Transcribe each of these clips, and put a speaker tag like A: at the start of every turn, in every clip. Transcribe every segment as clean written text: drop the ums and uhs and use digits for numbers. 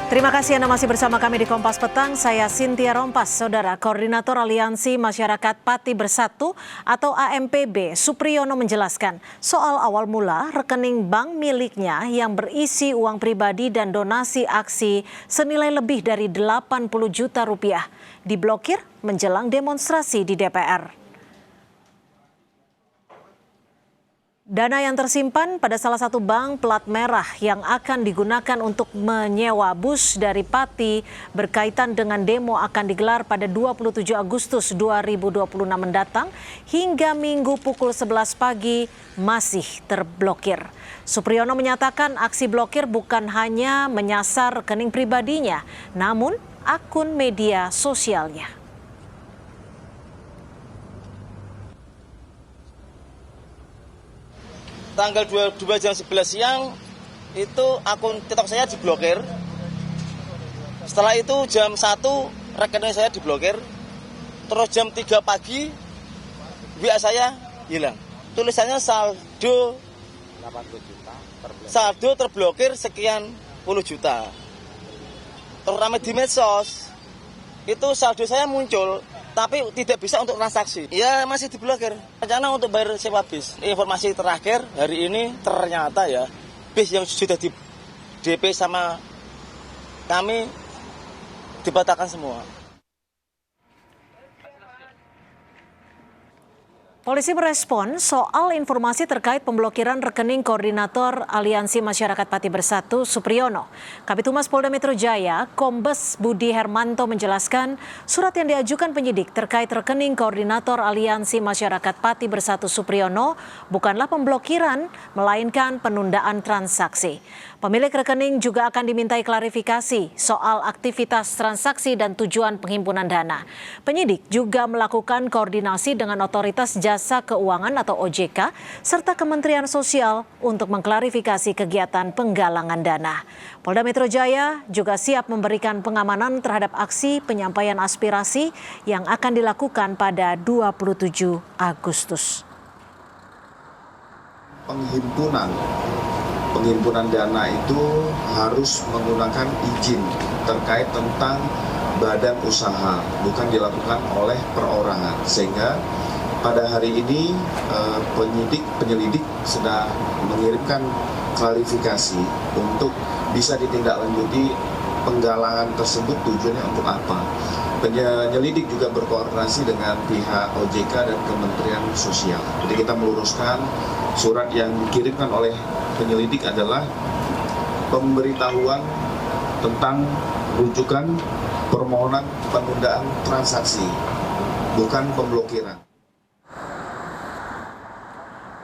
A: Terima kasih Anda masih bersama kami di Kompas Petang. Saya Cynthia Rompas, Saudara. Koordinator Aliansi Masyarakat Pati Bersatu atau AMPB, Supriyono menjelaskan soal awal mula rekening bank miliknya yang berisi uang pribadi dan donasi aksi senilai lebih dari 80 juta rupiah diblokir menjelang demonstrasi di DPR. Dana yang tersimpan pada salah satu bank plat merah yang akan digunakan untuk menyewa bus dari Pati berkaitan dengan demo akan digelar pada 27 Agustus 2026 mendatang hingga Minggu pukul 11 pagi masih terblokir. Supriyono menyatakan aksi blokir bukan hanya menyasar rekening pribadinya, namun akun media sosialnya.
B: Tanggal 22 jam 11 siang itu akun TikTok saya diblokir. Setelah itu jam 1 rekening saya diblokir. Terus jam 3 pagi WA saya hilang. Tulisannya saldo 80 juta terblokir. Saldo terblokir sekian puluh juta. Terus ramai di medsos. Itu saldo saya muncul, tapi tidak bisa untuk transaksi. Ya masih diblokir. Rencana untuk bayar sewa bis. Informasi terakhir hari ini ternyata ya bis yang sudah di DP sama kami dibatalkan semua.
A: Polisi merespon soal informasi terkait pemblokiran rekening Koordinator Aliansi Masyarakat Pati Bersatu Supriyono. Kabitumas Polda Metro Jaya, Kombes Budi Hermanto menjelaskan surat yang diajukan penyidik terkait rekening Koordinator Aliansi Masyarakat Pati Bersatu Supriyono bukanlah pemblokiran, melainkan penundaan transaksi. Pemilik rekening juga akan dimintai klarifikasi soal aktivitas transaksi dan tujuan penghimpunan dana. Penyidik juga melakukan koordinasi dengan otoritas jasa keuangan atau OJK serta Kementerian Sosial untuk mengklarifikasi kegiatan penggalangan dana. Polda Metro Jaya juga siap memberikan pengamanan terhadap aksi penyampaian aspirasi yang akan dilakukan pada 27 Agustus.
C: Penghimpunan dana itu harus menggunakan izin terkait tentang badan usaha, bukan dilakukan oleh perorangan. Sehingga pada hari ini penyelidik sedang mengirimkan klarifikasi untuk bisa ditindaklanjuti penggalangan tersebut tujuannya untuk apa. Penyelidik juga berkoordinasi dengan pihak OJK dan Kementerian Sosial. Jadi kita meluruskan surat yang dikirimkan oleh penyelidik adalah pemberitahuan tentang rujukan permohonan penundaan transaksi, bukan pemblokiran.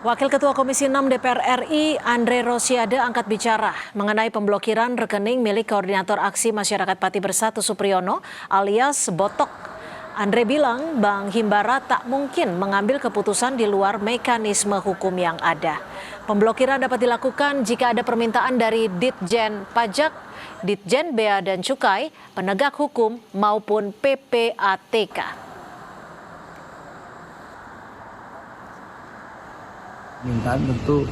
A: Wakil Ketua Komisi 6 DPR RI, Andre Rosiade, angkat bicara mengenai pemblokiran rekening milik Koordinator Aksi Masyarakat Pati Bersatu Supriyono alias Botok. Andre bilang Bank Himbara tak mungkin mengambil keputusan di luar mekanisme hukum yang ada. Pemblokiran dapat dilakukan jika ada permintaan dari Ditjen Pajak, Ditjen Bea dan Cukai, penegak hukum maupun PPATK.
D: Permintaan tentu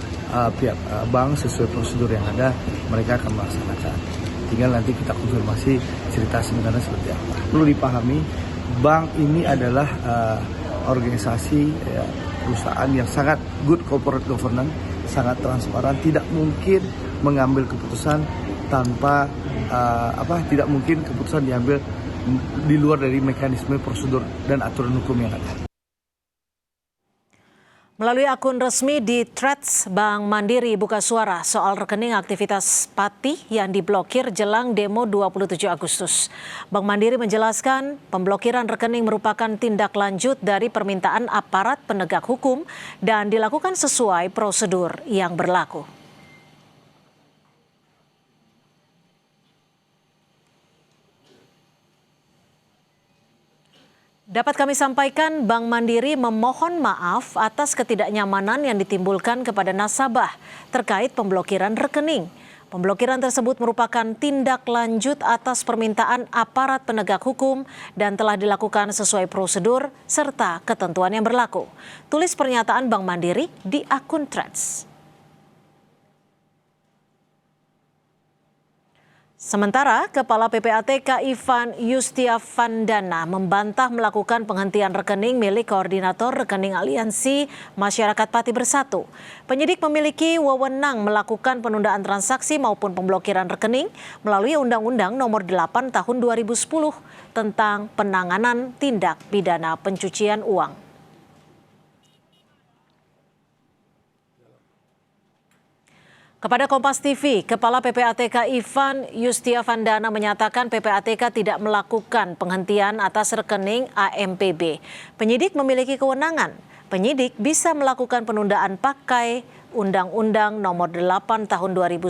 D: pihak bank sesuai prosedur yang ada mereka akan melaksanakan. Tinggal nanti kita konfirmasi cerita sebenarnya seperti apa. Perlu dipahami, bank ini adalah organisasi perusahaan yang sangat good corporate governance, sangat transparan, tidak mungkin mengambil keputusan tanpa tidak mungkin keputusan diambil di luar dari mekanisme prosedur dan aturan hukum yang ada.
A: Melalui akun resmi di Threads, Bank Mandiri buka suara soal rekening aktivitas Pati yang diblokir jelang demo 27 Agustus. Bank Mandiri menjelaskan pemblokiran rekening merupakan tindak lanjut dari permintaan aparat penegak hukum dan dilakukan sesuai prosedur yang berlaku. Dapat kami sampaikan, Bank Mandiri memohon maaf atas ketidaknyamanan yang ditimbulkan kepada nasabah terkait pemblokiran rekening. Pemblokiran tersebut merupakan tindak lanjut atas permintaan aparat penegak hukum dan telah dilakukan sesuai prosedur serta ketentuan yang berlaku. Tulis pernyataan Bank Mandiri di akun Threads. Sementara Kepala PPATK Ivan Yustiavandana membantah melakukan penghentian rekening milik Koordinator Rekening Aliansi Masyarakat Pati Bersatu. Penyidik memiliki wewenang melakukan penundaan transaksi maupun pemblokiran rekening melalui Undang-Undang Nomor 8 Tahun 2010 tentang penanganan tindak pidana pencucian uang. Kepada Kompas TV, Kepala PPATK Ivan Yustiavandana menyatakan PPATK tidak melakukan penghentian atas rekening AMPB. Penyidik memiliki kewenangan. Penyidik bisa melakukan penundaan pakai Undang-Undang Nomor 8 Tahun 2010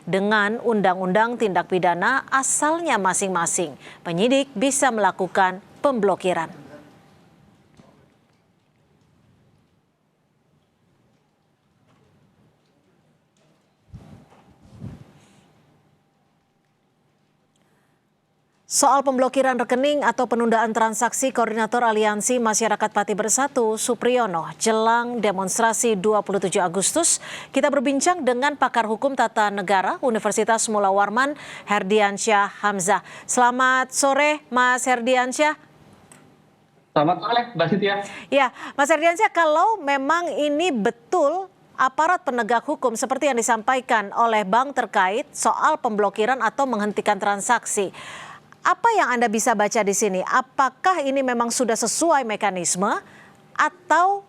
A: dengan Undang-Undang Tindak Pidana asalnya masing-masing. Penyidik bisa melakukan pemblokiran. Soal pemblokiran rekening atau penundaan transaksi Koordinator Aliansi Masyarakat Pati Bersatu, Supriyono, jelang demonstrasi 27 Agustus, kita berbincang dengan pakar hukum tata negara Universitas Mula Warman, Herdiansyah Hamzah. Selamat sore, Mas Herdiansyah.
E: Selamat sore, Mbak Cynthia.
A: Ya, Mas Herdiansyah, kalau memang ini betul aparat penegak hukum seperti yang disampaikan oleh bank terkait soal pemblokiran atau menghentikan transaksi, apa yang Anda bisa baca di sini? Apakah ini memang sudah sesuai mekanisme atau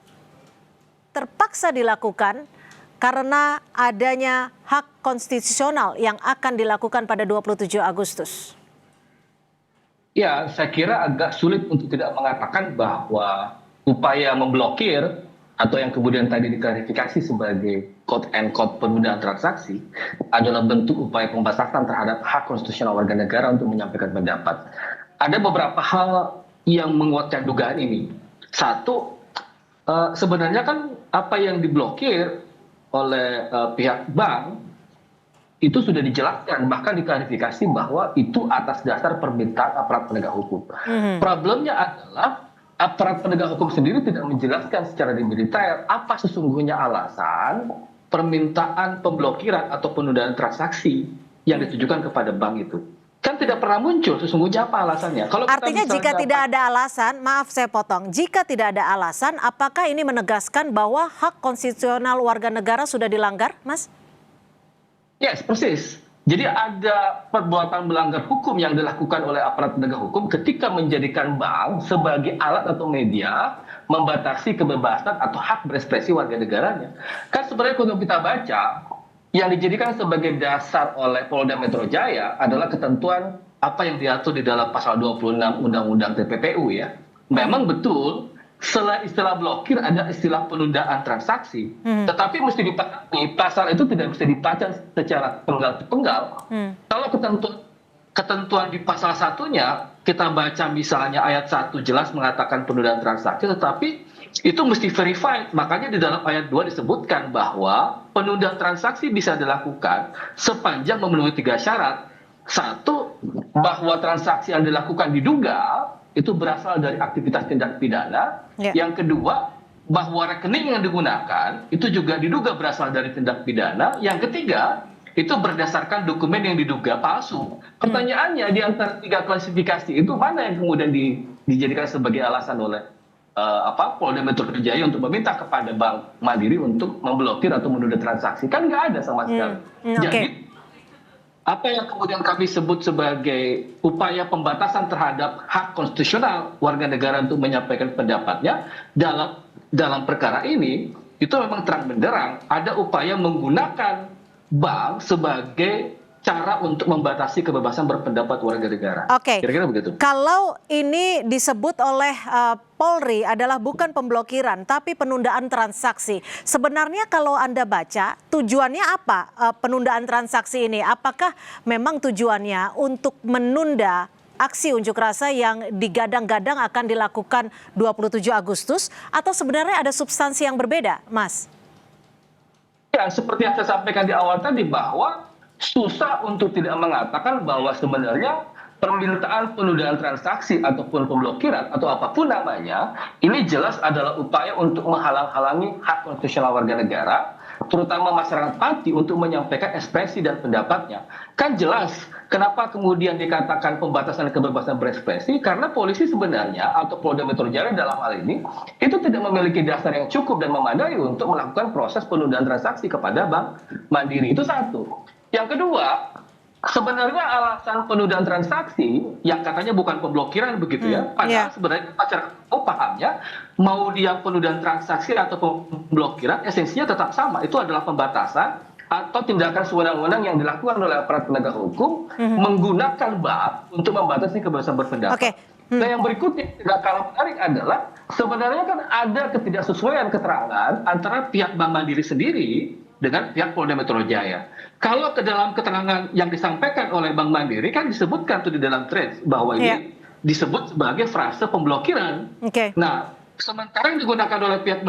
A: terpaksa dilakukan karena adanya hak konstitusional yang akan dilakukan pada 27 Agustus?
E: Ya, saya kira agak sulit untuk tidak mengatakan bahwa upaya memblokir atau yang kemudian tadi diklarifikasi sebagai quote and quote penundaan transaksi adalah bentuk upaya pembatasan terhadap hak konstitusional warga negara untuk menyampaikan pendapat. Ada beberapa hal yang menguatkan dugaan ini. Satu, sebenarnya kan apa yang diblokir oleh pihak bank itu sudah dijelaskan, bahkan diklarifikasi bahwa itu atas dasar permintaan aparat penegak hukum. Problemnya adalah aparat penegak hukum sendiri tidak menjelaskan secara detail apa sesungguhnya alasan permintaan pemblokiran atau penundaan transaksi yang ditujukan kepada bank itu. Kan tidak pernah muncul sesungguhnya apa alasannya. Kalau
A: artinya jika tidak ada alasan, maaf saya potong, jika tidak ada alasan, apakah ini menegaskan bahwa hak konstitusional warga negara sudah dilanggar, Mas?
E: Yes, persis. Jadi ada perbuatan melanggar hukum yang dilakukan oleh aparat penegak hukum ketika menjadikan bank sebagai alat atau media membatasi kebebasan atau hak berekspresi warga negaranya. Kan sebenarnya kalau kita baca, yang dijadikan sebagai dasar oleh Polda Metro Jaya adalah ketentuan apa yang diatur di dalam pasal 26 Undang-Undang TPPU ya. Memang betul, selain istilah blokir ada istilah penundaan transaksi, tetapi mesti dipahami pasal itu tidak bisa dibaca secara penggal-penggal. Kalau ketentuan di pasal satunya kita baca misalnya ayat 1 jelas mengatakan penundaan transaksi, tetapi itu mesti verified. Makanya di dalam ayat 2 disebutkan bahwa penundaan transaksi bisa dilakukan sepanjang memenuhi 3 syarat. Satu, bahwa transaksi yang dilakukan diduga itu berasal dari aktivitas tindak pidana. Yang kedua, bahwa rekening yang digunakan itu juga diduga berasal dari tindak pidana. Yang ketiga, itu berdasarkan dokumen yang diduga palsu. Pertanyaannya di antara 3 klasifikasi itu mana yang kemudian dijadikan sebagai alasan oleh Polda Metro Jaya untuk meminta kepada Bank Mandiri untuk memblokir atau menunda transaksi? Kan nggak ada sama sekali. Jadi apa yang kemudian kami sebut sebagai upaya pembatasan terhadap hak konstitusional warga negara untuk menyampaikan pendapatnya dalam perkara ini, itu memang terang benderang ada upaya menggunakan bank sebagai cara untuk membatasi kebebasan berpendapat warga negara.
A: Oke.
E: Kira-kira begitu.
A: Kalau ini disebut oleh Polri adalah bukan pemblokiran, tapi penundaan transaksi. Sebenarnya kalau Anda baca, tujuannya apa penundaan transaksi ini? Apakah memang tujuannya untuk menunda aksi unjuk rasa yang digadang-gadang akan dilakukan 27 Agustus? Atau sebenarnya ada substansi yang berbeda, Mas?
E: Ya, seperti yang saya sampaikan di awal tadi bahwa susah untuk tidak mengatakan bahwa sebenarnya permintaan penundaan transaksi ataupun pemblokiran atau apapun namanya, ini jelas adalah upaya untuk menghalang-halangi hak konstitusional warga negara terutama masyarakat Pati untuk menyampaikan ekspresi dan pendapatnya. Kan jelas kenapa kemudian dikatakan pembatasan kebebasan berekspresi, karena polisi sebenarnya atau Polda Metro Jaya dalam hal ini itu tidak memiliki dasar yang cukup dan memadai untuk melakukan proses penundaan transaksi kepada Bank Mandiri. Itu satu. Yang kedua, sebenarnya alasan penundaan transaksi yang katanya bukan pemblokiran begitu ya, padahal sebenarnya masyarakat pahamnya mau dia penundaan transaksi atau pemblokiran esensinya tetap sama, itu adalah pembatasan atau tindakan sewenang-wenang yang dilakukan oleh aparat penegak hukum menggunakan bank untuk membatasi kebebasan berpendapat. Nah yang berikutnya tidak kalah menarik adalah sebenarnya kan ada ketidaksesuaian keterangan antara pihak Bank Mandiri sendiri dengan pihak Polda Metro Jaya. Kalau ke dalam keterangan yang disampaikan oleh Bank Mandiri kan disebutkan tuh di dalam thread bahwa ini disebut sebagai frase pemblokiran. Nah, sementara yang digunakan oleh pihak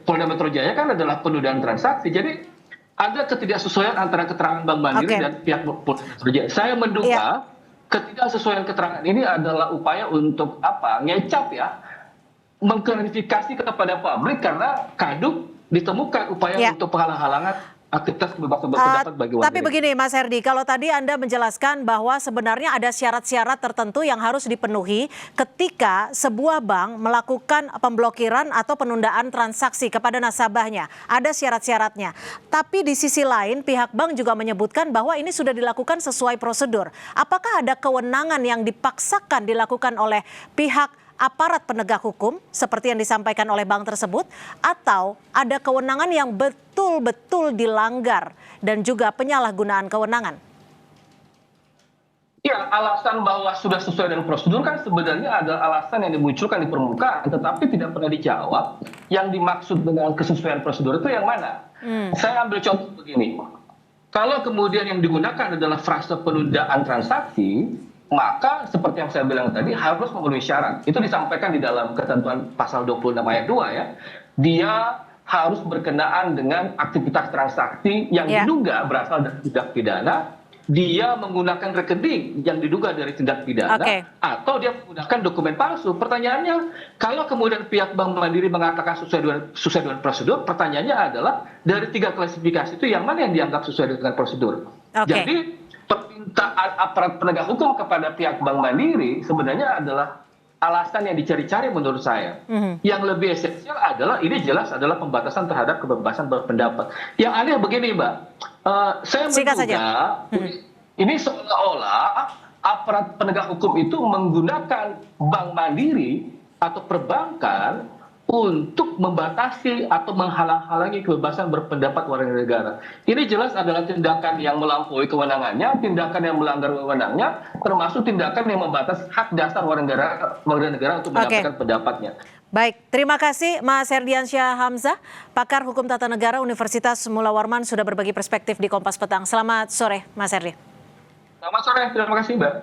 E: Polda Metro Jaya kan adalah penundaan transaksi. Jadi ada ketidaksesuaian antara keterangan Bank Mandiri dan pihak Polda Metro Jaya. Saya menduga ketidaksesuaian keterangan ini adalah upaya untuk ngecap ya, mengklarifikasi kepada publik karena kadung ditemukan upaya untuk penghalang-halangan aktivitas kebebasan berpendapat bagi warga.
A: Tapi begini Mas Herdi, kalau tadi Anda menjelaskan bahwa sebenarnya ada syarat-syarat tertentu yang harus dipenuhi ketika sebuah bank melakukan pemblokiran atau penundaan transaksi kepada nasabahnya. Ada syarat-syaratnya. Tapi di sisi lain pihak bank juga menyebutkan bahwa ini sudah dilakukan sesuai prosedur. Apakah ada kewenangan yang dipaksakan dilakukan oleh pihak aparat penegak hukum seperti yang disampaikan oleh bank tersebut, atau ada kewenangan yang betul-betul dilanggar dan juga penyalahgunaan kewenangan?
E: Ya, alasan bahwa sudah sesuai dengan prosedur kan sebenarnya adalah alasan yang dimunculkan di permukaan, tetapi tidak pernah dijawab. Yang dimaksud dengan kesesuaian prosedur itu yang mana? Saya ambil contoh begini. Kalau kemudian yang digunakan adalah frase penundaan transaksi, maka seperti yang saya bilang tadi harus memenuhi syarat. Itu disampaikan di dalam ketentuan pasal 26 ayat 2 ya. Dia harus berkenaan dengan aktivitas transaksi yang diduga berasal dari tindak pidana, dia menggunakan rekening yang diduga dari tindak pidana, atau dia menggunakan dokumen palsu. Pertanyaannya, kalau kemudian pihak Bank Mandiri mengatakan sesuai dengan prosedur, pertanyaannya adalah dari 3 klasifikasi itu yang mana yang dianggap sesuai dengan prosedur? Jadi permintaan aparat penegak hukum kepada pihak Bank Mandiri sebenarnya adalah alasan yang dicari-cari menurut saya. Yang lebih esensial adalah ini jelas adalah pembatasan terhadap kebebasan berpendapat. Yang aneh begini Mbak, saya menduga ini seolah-olah aparat penegak hukum itu menggunakan Bank Mandiri atau perbankan untuk membatasi atau menghalang-halangi kebebasan berpendapat warga negara. Ini jelas adalah tindakan yang melampaui kewenangannya, tindakan yang melanggar wewenangnya, termasuk tindakan yang membatasi hak dasar warga negara untuk menyampaikan pendapatnya.
A: Baik, terima kasih Mas Herdiansyah Hamzah, pakar hukum tata negara Universitas Mula Warman sudah berbagi perspektif di Kompas Petang. Selamat sore Mas Herdi.
E: Selamat sore, terima kasih Mbak.